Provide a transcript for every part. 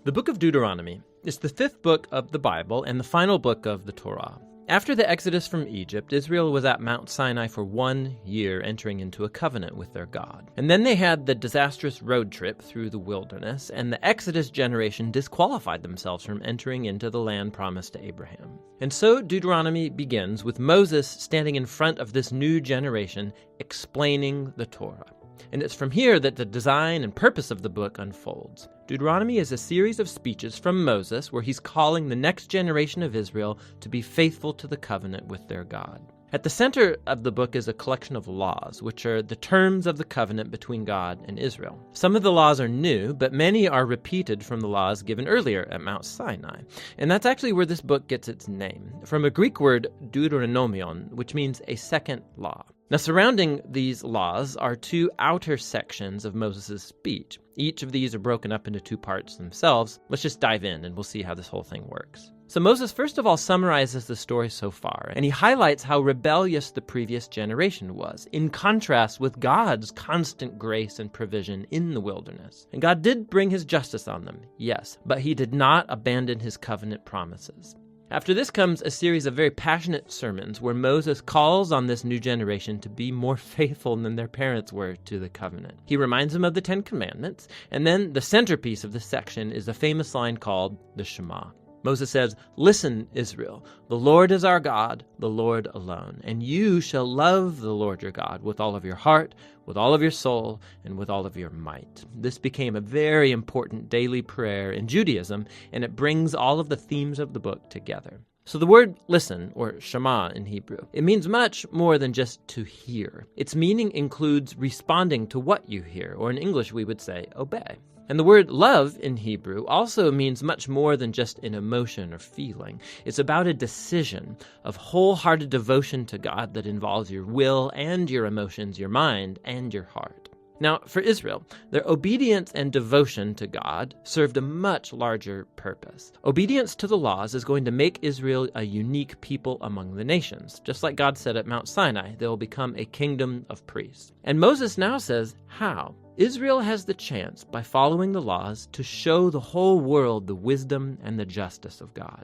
The book of Deuteronomy is the fifth book of the Bible and the final book of the Torah. After the exodus from Egypt, Israel was at Mount Sinai for 1 year, entering into a covenant with their God. And then they had the disastrous road trip through the wilderness, and the Exodus generation disqualified themselves from entering into the land promised to Abraham. And so Deuteronomy begins with Moses standing in front of this new generation, explaining the Torah. And it's from here that the design and purpose of the book unfolds. Deuteronomy is a series of speeches from Moses where he's calling the next generation of Israel to be faithful to the covenant with their God. At the center of the book is a collection of laws, which are the terms of the covenant between God and Israel. Some of the laws are new, but many are repeated from the laws given earlier at Mount Sinai. And that's actually where this book gets its name, from a Greek word Deuteronomion, which means a second law. Now, surrounding these laws are two outer sections of Moses' speech. Each of these are broken up into two parts themselves. Let's just dive in and we'll see how this whole thing works. So Moses first of all summarizes the story so far, and he highlights how rebellious the previous generation was, in contrast with God's constant grace and provision in the wilderness. And God did bring his justice on them, yes, but he did not abandon his covenant promises. After this comes a series of very passionate sermons where Moses calls on this new generation to be more faithful than their parents were to the covenant. He reminds them of the 10 Commandments, and then the centerpiece of this section is a famous line called the Shema. Moses says, "Listen, Israel, the Lord is our God, the Lord alone, and you shall love the Lord your God with all of your heart, with all of your soul, and with all of your might." This became a very important daily prayer in Judaism, and it brings all of the themes of the book together. So the word listen, or Shema in Hebrew, it means much more than just to hear. Its meaning includes responding to what you hear, or in English we would say obey. And the word love in Hebrew also means much more than just an emotion or feeling. It's about a decision of wholehearted devotion to God that involves your will and your emotions, your mind and your heart. Now, for Israel, their obedience and devotion to God served a much larger purpose. Obedience to the laws is going to make Israel a unique people among the nations. Just like God said at Mount Sinai, they will become a kingdom of priests. And Moses now says, how? Israel has the chance, by following the laws, to show the whole world the wisdom and the justice of God.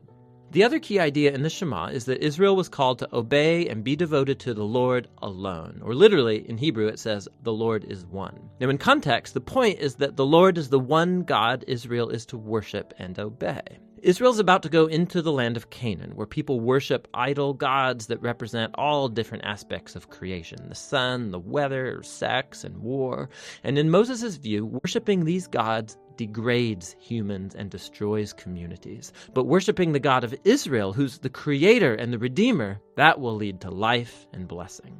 The other key idea in the Shema is that Israel was called to obey and be devoted to the Lord alone. Or literally, in Hebrew, it says, the Lord is one. Now, in context, the point is that the Lord is the one God Israel is to worship and obey. Israel's about to go into the land of Canaan, where people worship idol gods that represent all different aspects of creation, the sun, the weather, sex, and war. And in Moses' view, worshiping these gods degrades humans and destroys communities. But worshiping the God of Israel, who's the creator and the redeemer, that will lead to life and blessing.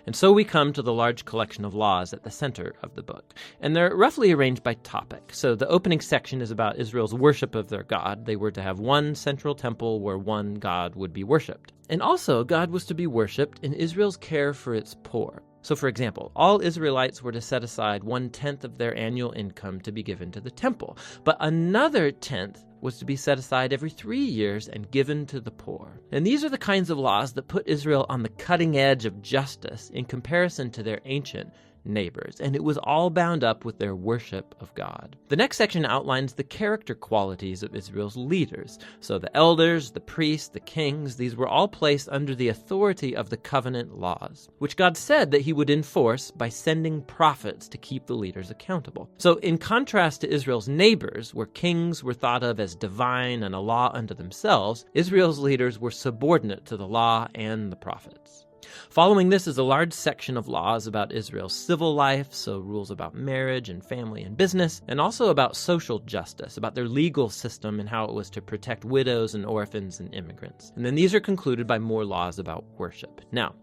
And so we come to the large collection of laws at the center of the book. And they're roughly arranged by topic. So the opening section is about Israel's worship of their God. They were to have one central temple where one God would be worshipped. And also, God was to be worshipped in Israel's care for its poor. So, for example, all Israelites were to set aside 1/10 of their annual income to be given to the temple. But another 10th was to be set aside every 3 years and given to the poor. And these are the kinds of laws that put Israel on the cutting edge of justice in comparison to their ancient neighbors, and it was all bound up with their worship of God. The next section outlines the character qualities of Israel's leaders. So the elders, the priests, the kings, these were all placed under the authority of the covenant laws, which God said that he would enforce by sending prophets to keep the leaders accountable. So in contrast to Israel's neighbors, where kings were thought of as divine and a law unto themselves, Israel's leaders were subordinate to the law and the prophets. Following this is a large section of laws about Israel's civil life, so rules about marriage and family and business, and also about social justice, about their legal system and how it was to protect widows and orphans and immigrants. And then these are concluded by more laws about worship. Now,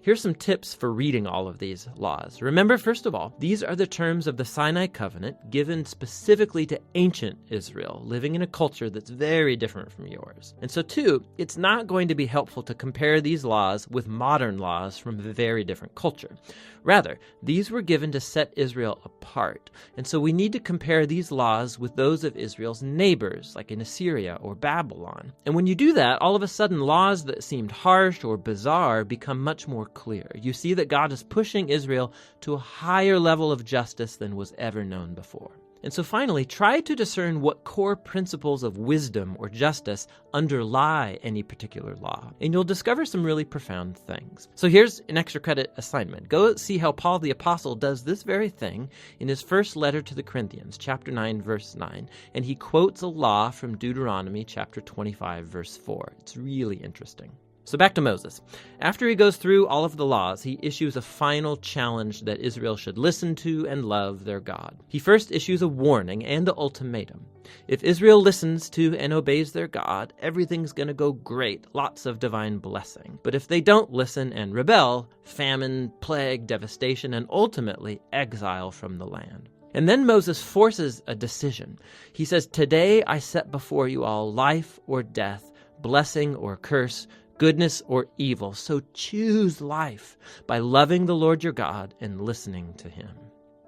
here's some tips for reading all of these laws. Remember, first of all, these are the terms of the Sinai covenant given specifically to ancient Israel, living in a culture that's very different from yours. And so, too, it's not going to be helpful to compare these laws with modern laws from a very different culture. Rather, these were given to set Israel apart. And so we need to compare these laws with those of Israel's neighbors, like in Assyria or Babylon. And when you do that, all of a sudden laws that seemed harsh or bizarre become much more clear. You see that God is pushing Israel to a higher level of justice than was ever known before. And so finally, try to discern what core principles of wisdom or justice underlie any particular law, and you'll discover some really profound things. So here's an extra credit assignment. Go see how Paul the Apostle does this very thing in his first letter to the Corinthians, chapter 9, verse 9, and he quotes a law from Deuteronomy chapter 25, verse 4. It's really interesting. So back to Moses. After he goes through all of the laws, he issues a final challenge that Israel should listen to and love their God. He first issues a warning and an ultimatum. If Israel listens to and obeys their God, everything's going to go great, lots of divine blessing. But if they don't listen and rebel, famine, plague, devastation, and ultimately exile from the land. And then Moses forces a decision. He says, "Today I set before you all life or death, blessing or curse, goodness or evil. So choose life by loving the Lord your God and listening to him."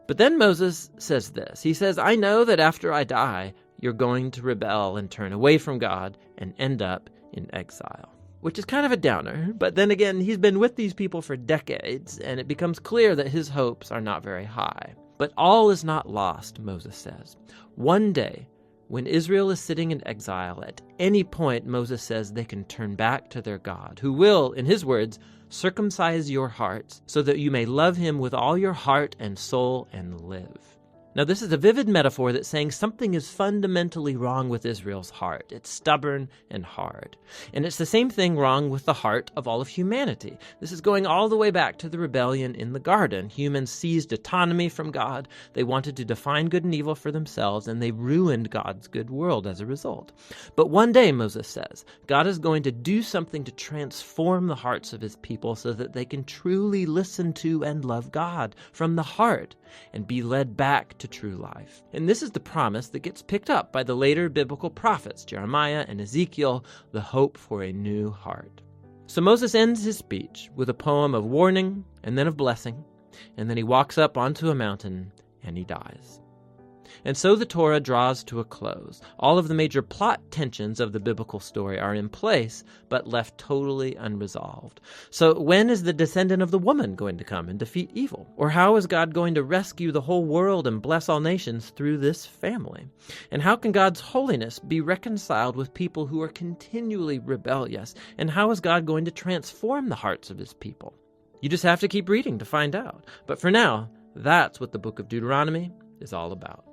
But then Moses says this. He says, "I know that after I die, you're going to rebel and turn away from God and end up in exile." Which is kind of a downer, but then again, he's been with these people for decades, and it becomes clear that his hopes are not very high. But all is not lost, Moses says. One day, when Israel is sitting in exile, at any point, Moses says they can turn back to their God, who will, in his words, circumcise your hearts so that you may love him with all your heart and soul and live. Now, this is a vivid metaphor that's saying something is fundamentally wrong with Israel's heart. It's stubborn and hard. And it's the same thing wrong with the heart of all of humanity. This is going all the way back to the rebellion in the garden. Humans seized autonomy from God. They wanted to define good and evil for themselves, and they ruined God's good world as a result. But one day, Moses says, God is going to do something to transform the hearts of his people so that they can truly listen to and love God from the heart and be led back to true life. And this is the promise that gets picked up by the later biblical prophets, Jeremiah and Ezekiel, the hope for a new heart. So Moses ends his speech with a poem of warning and then of blessing, and then he walks up onto a mountain and he dies. And so the Torah draws to a close. All of the major plot tensions of the biblical story are in place, but left totally unresolved. So when is the descendant of the woman going to come and defeat evil? Or how is God going to rescue the whole world and bless all nations through this family? And how can God's holiness be reconciled with people who are continually rebellious? And how is God going to transform the hearts of his people? You just have to keep reading to find out. But for now, that's what the book of Deuteronomy is all about.